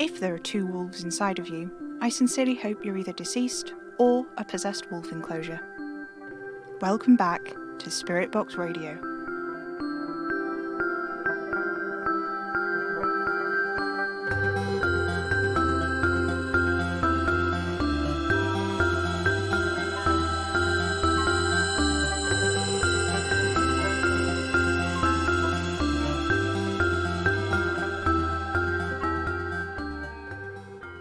If there are 2 wolves inside of you, I sincerely hope you're either deceased or a possessed wolf enclosure. Welcome back to Spirit Box Radio.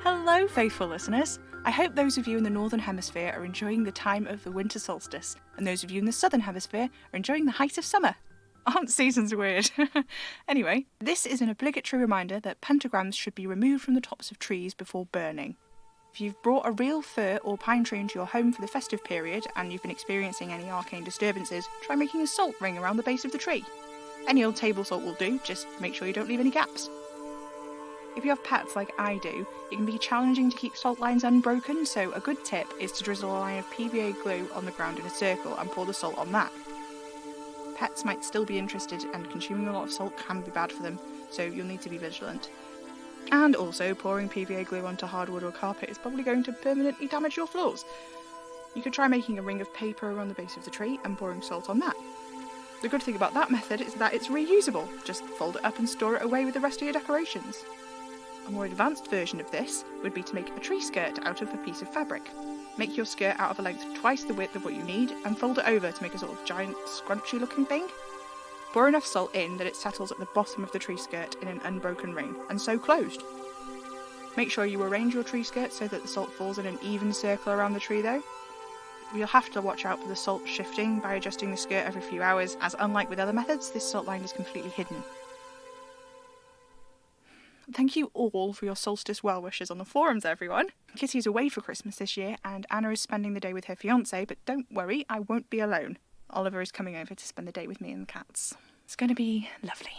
Hello, faithful listeners. I hope those of you in the Northern Hemisphere are enjoying the time of the winter solstice, and those of you in the Southern Hemisphere are enjoying the height of summer. Aren't seasons weird? Anyway, this is an obligatory reminder that pentagrams should be removed from the tops of trees before burning. If you've brought a real fir or pine tree into your home for the festive period and you've been experiencing any arcane disturbances, try making a salt ring around the base of the tree. Any old table salt will do, just make sure you don't leave any gaps. If you have pets like I do, it can be challenging to keep salt lines unbroken, so a good tip is to drizzle a line of PVA glue on the ground in a circle and pour the salt on that. Pets might still be interested, and consuming a lot of salt can be bad for them, so you'll need to be vigilant. And also, pouring PVA glue onto hardwood or carpet is probably going to permanently damage your floors. You could try making a ring of paper around the base of the tree and pouring salt on that. The good thing about that method is that it's reusable. Just fold it up and store it away with the rest of your decorations. A more advanced version of this would be to make a tree skirt out of a piece of fabric. Make your skirt out of a length twice the width of what you need and fold it over to make a sort of giant scrunchy looking thing. Pour enough salt in that it settles at the bottom of the tree skirt in an unbroken ring, and sew closed. Make sure you arrange your tree skirt so that the salt falls in an even circle around the tree though. You'll have to watch out for the salt shifting by adjusting the skirt every few hours, as unlike with other methods, this salt line is completely hidden. Thank you all for your solstice well wishes on the forums, everyone. Kitty's away for Christmas this year, and Anna is spending the day with her fiancé, but don't worry, I won't be alone. Oliver is coming over to spend the day with me and the cats. It's going to be lovely.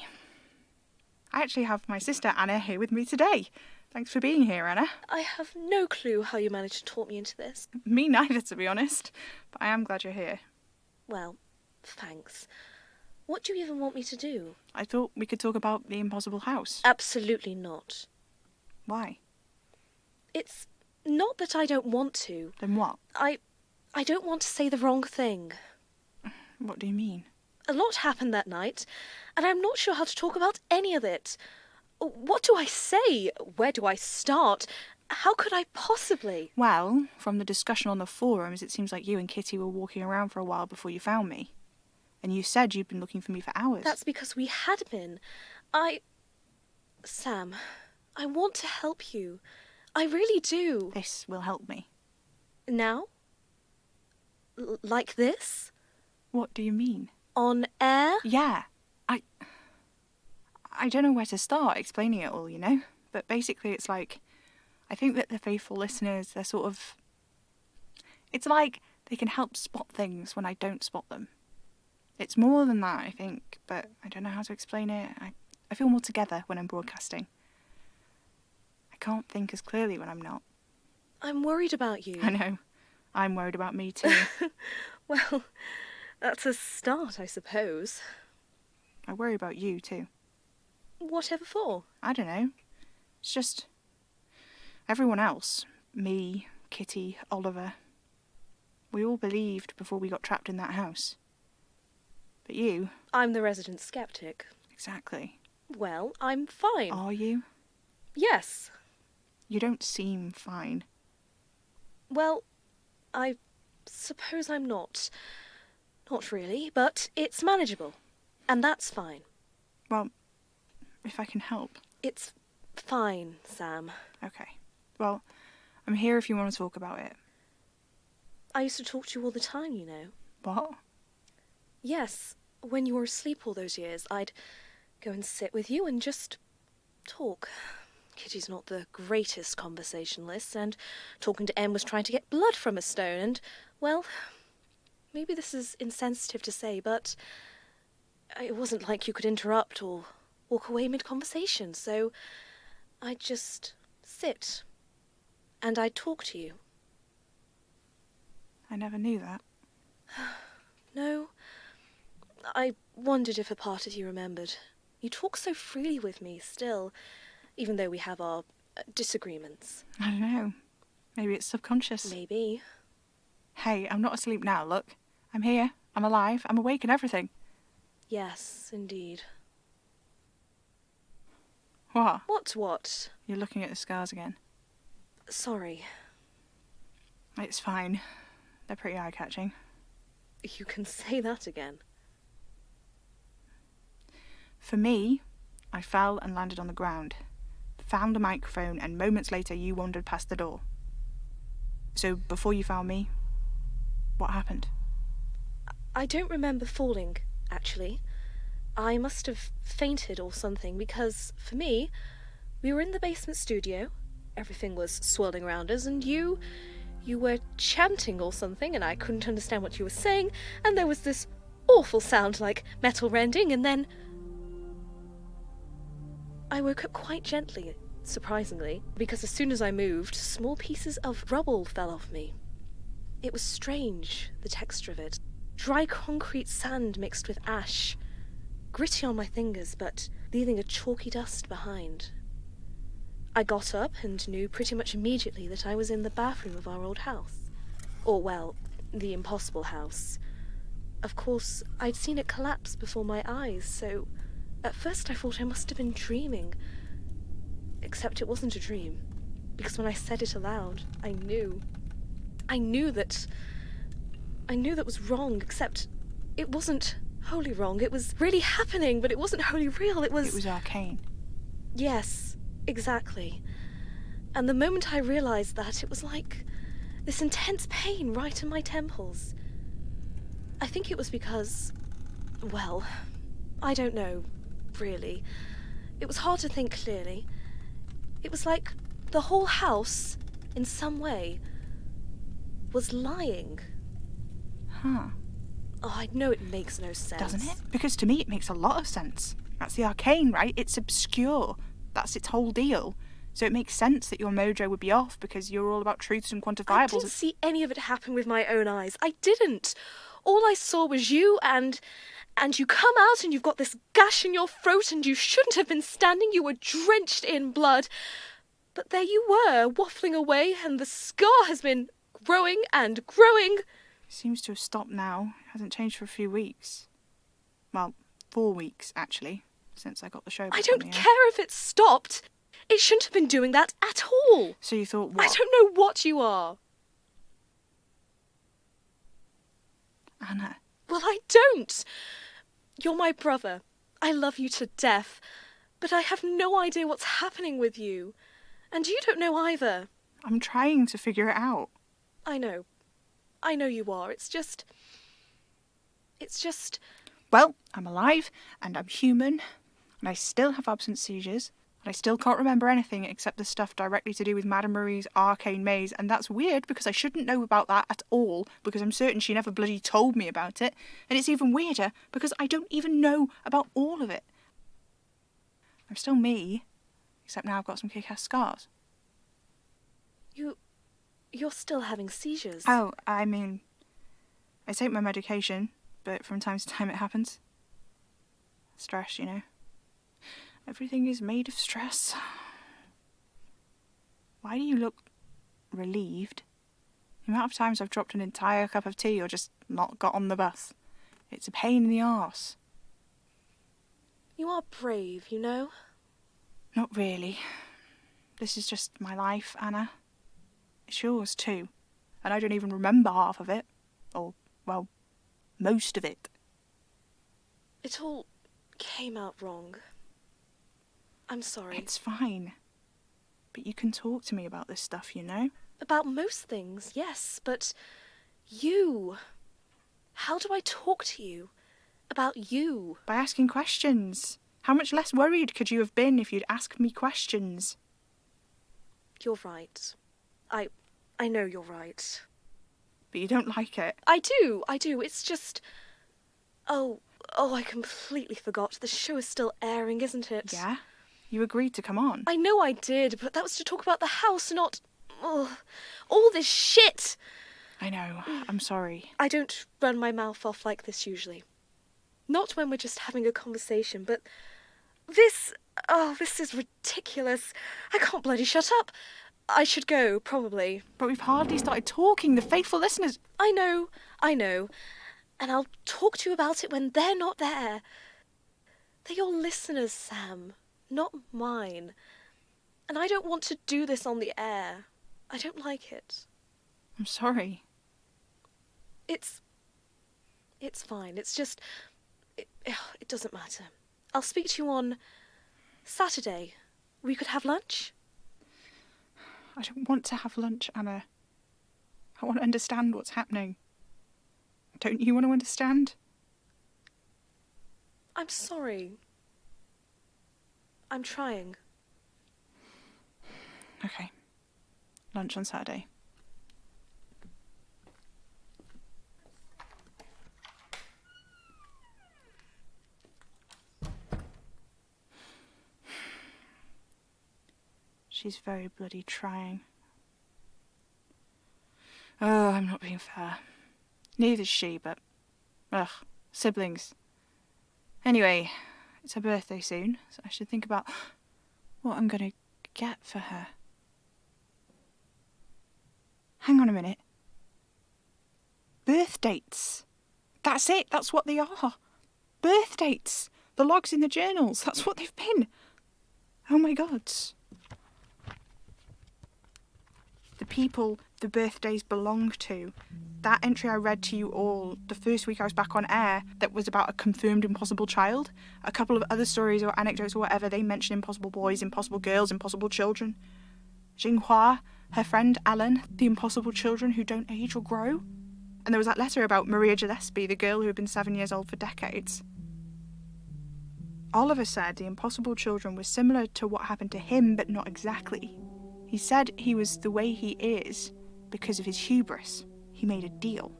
I actually have my sister Anna here with me today. Thanks for being here, Anna. I have no clue how you managed to talk me into this. Me neither, to be honest, but I am glad you're here. Well, thanks. What do you even want me to do? I thought we could talk about the impossible house. Absolutely not. Why? It's not that I don't want to. Then what? I don't want to say the wrong thing. What do you mean? A lot happened that night, and I'm not sure how to talk about any of it. What do I say? Where do I start? How could I possibly? Well, from the discussion on the forums, it seems like you and Kitty were walking around for a while before you found me. And you said you'd been looking for me for hours. That's because we had been. Sam, I want to help you. I really do. This will help me. Now? Like this? What do you mean? On air? Yeah. I don't know where to start explaining it all, you know? But basically it's like, I think that the faithful listeners, they're sort of... It's like they can help spot things when I don't spot them. It's more than that, I think, but I don't know how to explain it. I feel more together when I'm broadcasting. I can't think as clearly when I'm not. I'm worried about you. I know. I'm worried about me too. Well, that's a start, I suppose. I worry about you too. Whatever for? I don't know. It's just... everyone else. Me, Kitty, Oliver. We all believed before we got trapped in that house. But you... I'm the resident skeptic. Exactly. Well, I'm fine. Are you? Yes. You don't seem fine. Well, I suppose I'm not. Not really, but it's manageable. And that's fine. Well, if I can help. It's fine, Sam. Okay. Well, I'm here if you want to talk about it. I used to talk to you all the time, you know. What? Yes, when you were asleep all those years, I'd go and sit with you and just talk. Kitty's not the greatest conversationalist, and talking to Em was trying to get blood from a stone, and, well, maybe this is insensitive to say, but it wasn't like you could interrupt or walk away mid-conversation, so I'd just sit, and I'd talk to you. I never knew that. No, I wondered if a part of you remembered. You talk so freely with me, still, even though we have our disagreements. I don't know. Maybe it's subconscious. Maybe. Hey, I'm not asleep now, look. I'm here. I'm alive. I'm awake and everything. Yes, indeed. What? What? You're looking at the scars again. Sorry. It's fine. They're pretty eye-catching. You can say that again. For me, I fell and landed on the ground, found a microphone, and moments later you wandered past the door. So before you found me, what happened? I don't remember falling, actually. I must have fainted or something, because, for me, we were in the basement studio, everything was swirling around us, and you were chanting or something, and I couldn't understand what you were saying, and there was this awful sound like metal rending, and then I woke up quite gently, surprisingly, because as soon as I moved, small pieces of rubble fell off me. It was strange, the texture of it. Dry concrete sand mixed with ash. Gritty on my fingers, but leaving a chalky dust behind. I got up and knew pretty much immediately that I was in the bathroom of our old house. Or, well, the impossible house. Of course, I'd seen it collapse before my eyes, so at first I thought I must have been dreaming. Except it wasn't a dream, because when I said it aloud, I knew. I knew that was wrong, except it wasn't wholly wrong. It was really happening, but it wasn't wholly real. It was arcane. Yes, exactly. And the moment I realised that, it was like this intense pain right in my temples. I think it was because, well, I don't know, really. It was hard to think clearly. It was like the whole house, in some way, was lying. Huh. Oh, I know it makes no sense. Doesn't it? Because to me it makes a lot of sense. That's the arcane, right? It's obscure. That's its whole deal. So it makes sense that your mojo would be off because you're all about truths and quantifiables. I didn't see any of it happen with my own eyes. I didn't. All I saw was you and you come out and you've got this gash in your throat and you shouldn't have been standing. You were drenched in blood. But there you were, waffling away, and the scar has been growing and growing. Seems to have stopped now. Hasn't changed for a few weeks. Well, 4 weeks, actually, since I got the show back I on don't the air. care if it stopped. It shouldn't have been doing that at all. So you thought, what? I don't know what you are. Anna. Well, I don't. You're my brother. I love you to death. But I have no idea what's happening with you. And you don't know either. I'm trying to figure it out. I know. I know you are. It's just... Well, I'm alive, and I'm human, and I still have absence seizures, and I still can't remember anything except the stuff directly to do with Madame Marie's arcane maze, and that's weird because I shouldn't know about that at all, because I'm certain she never bloody told me about it, and it's even weirder because I don't even know about all of it. I'm still me, except now I've got some kick-ass scars. You're still having seizures. Oh, I mean, I take my medication, but from time to time it happens. Stress, you know. Everything is made of stress. Why do you look relieved? The amount of times I've dropped an entire cup of tea or just not got on the bus. It's a pain in the arse. You are brave, you know? Not really. This is just my life, Anna. It's yours too. And I don't even remember half of it. Or, well, most of it. It all came out wrong. I'm sorry. It's fine. But you can talk to me about this stuff, you know? About most things, yes, but you... How do I talk to you? About you? By asking questions. How much less worried could you have been if you'd asked me questions? You're right. I know you're right. But you don't like it. I do. It's just... Oh, I completely forgot. The show is still airing, isn't it? Yeah? You agreed to come on. I know I did, but that was to talk about the house, not... Ugh, all this shit! I know. I'm sorry. I don't run my mouth off like this usually. Not when we're just having a conversation, but this... Oh, this is ridiculous. I can't bloody shut up. I should go, probably. But we've hardly started talking. The faithful listeners... I know. And I'll talk to you about it when they're not there. They're your listeners, Sam, not mine. And I don't want to do this on the air. I don't like it. I'm sorry. It's fine. It's just... It doesn't matter. I'll speak to you on Saturday. We could have lunch? I don't want to have lunch, Anna. I want to understand what's happening. Don't you want to understand? I'm sorry. I'm trying. Okay. Lunch on Saturday. She's very bloody trying. Oh, I'm not being fair. Neither's she, but... Ugh, siblings. Anyway, it's her birthday soon, so I should think about what I'm going to get for her. Hang on a minute. Birth dates. That's it, that's what they are. Birth dates. The logs in the journals, that's what they've been. Oh my God. The people the birthdays belong to. That entry I read to you all the first week I was back on air that was about a confirmed impossible child. A couple of other stories or anecdotes or whatever, they mention impossible boys, impossible girls, impossible children. Jinghua, her friend Alan, the impossible children who don't age or grow. And there was that letter about Maria Gillespie, the girl who had been 7 years old for decades. Oliver said the impossible children were similar to what happened to him, but not exactly. He said he was the way he is because of his hubris. He made a deal.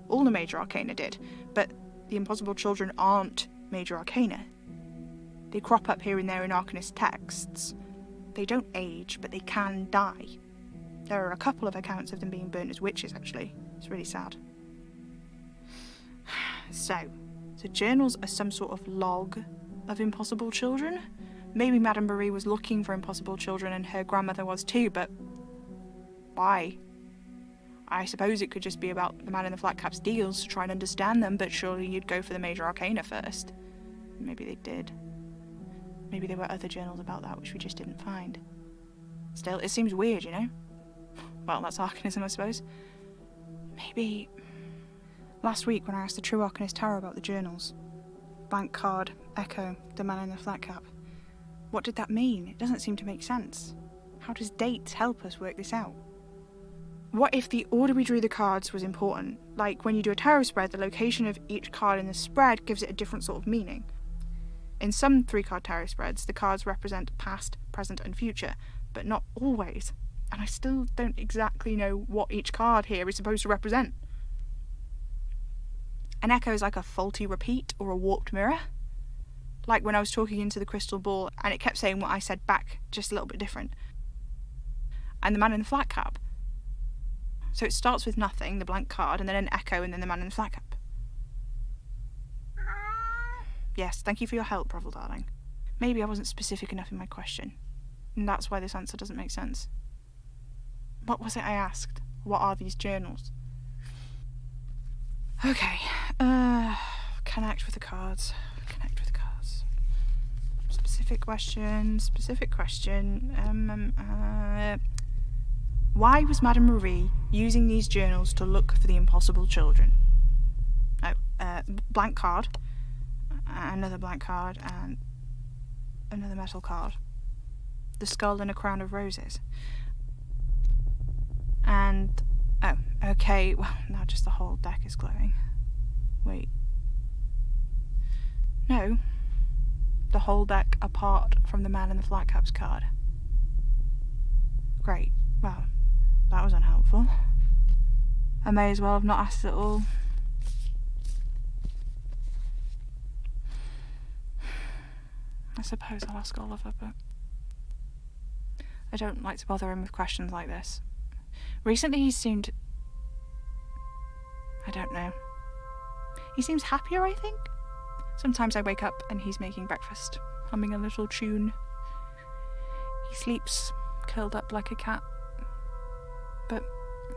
All the major arcana did, but the impossible children aren't major arcana. They crop up here and there in arcanist texts. They don't age, but they can die. There are a couple of accounts of them being burnt as witches, actually. It's really sad. So, the journals are some sort of log of impossible children. Maybe Madame Marie was looking for impossible children and her grandmother was too, but why? I suppose it could just be about the man in the flat cap's deals to try and understand them, but surely you'd go for the major arcana first. Maybe they did. Maybe there were other journals about that which we just didn't find. Still, it seems weird, you know? Well, that's arcanism, I suppose. Maybe... Last week when I asked the true Arcanist Tarot about the journals, blank card, echo, the man in the flat cap. What did that mean? It doesn't seem to make sense. How does dates help us work this out? What if the order we drew the cards was important? Like when you do a tarot spread, the location of each card in the spread gives it a different sort of meaning. In some 3-card tarot spreads, the cards represent past, present and future, but not always. And I still don't exactly know what each card here is supposed to represent. An echo is like a faulty repeat or a warped mirror. Like when I was talking into the crystal ball and it kept saying what I said back, just a little bit different. And the man in the flat cap. So it starts with nothing, the blank card, and then an echo, and then the man in the flat cap. Yes, thank you for your help, Breville darling. Maybe I wasn't specific enough in my question, and that's why this answer doesn't make sense. What was it I asked? What are these journals? Okay, connect with the cards. Connect with the cards. Specific question. Why was Madame Marie using these journals to look for the impossible children? Oh, blank card, another blank card, and another metal card. The skull and a crown of roses. And, oh, okay, well, now just the whole deck is glowing. Wait. No. The whole deck apart from the man in the flat caps card. Great. Well, that was unhelpful. I may as well have not asked at all. I suppose I'll ask Oliver, but I don't like to bother him with questions like this. Recently he seemed... I don't know. He seems happier, I think. Sometimes I wake up and he's making breakfast. humming a little tune. He sleeps curled up like a cat. But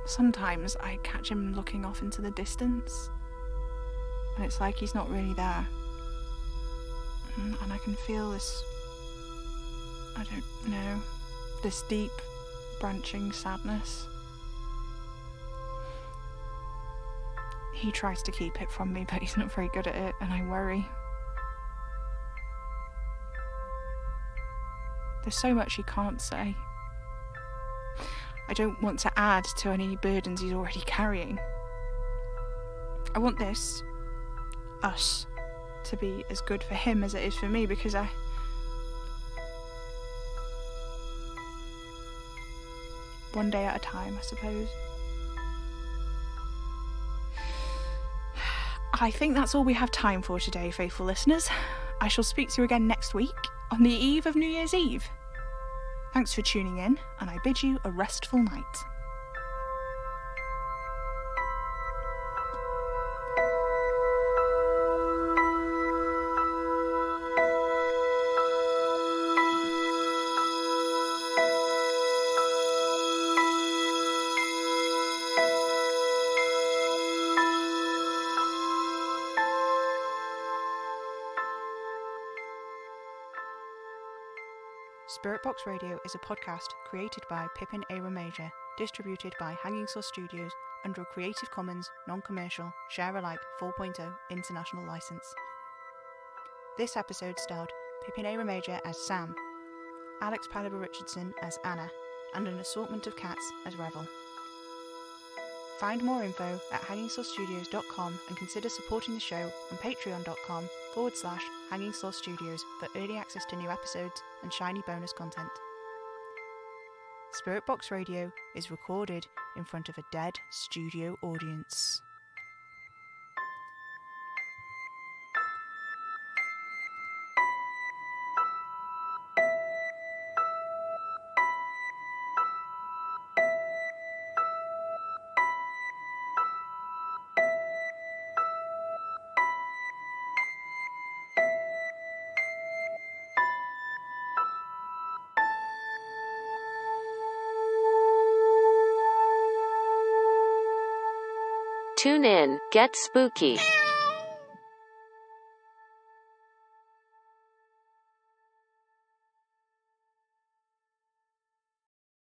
sometimes I catch him looking off into the distance, and it's like he's not really there. And I can feel this, I don't know, this deep, branching sadness. He tries to keep it from me, but he's not very good at it, and I worry. There's so much he can't say. I don't want to add to any burdens he's already carrying. I want this, us, to be as good for him as it is for me, because one day at a time, I suppose. I think that's all we have time for today, faithful listeners. I shall speak to you again next week, on the eve of New Year's Eve. Thanks for tuning in, and I bid you a restful night. Spirit Box Radio is a podcast created by Pippin Era Major, distributed by Hanging Sauce Studios under a Creative Commons non-commercial Share-alike 4.0 international license. This episode starred Pippin Era Major as Sam, Alex Paliber Richardson as Anna, and an assortment of cats as Revel. Find more info at hangingsaucestudios.com and consider supporting the show on patreon.com/Hanging Sauce Studios for early access to new episodes and shiny bonus content. Spirit Box Radio is recorded in front of a dead studio audience. Tune in, get spooky.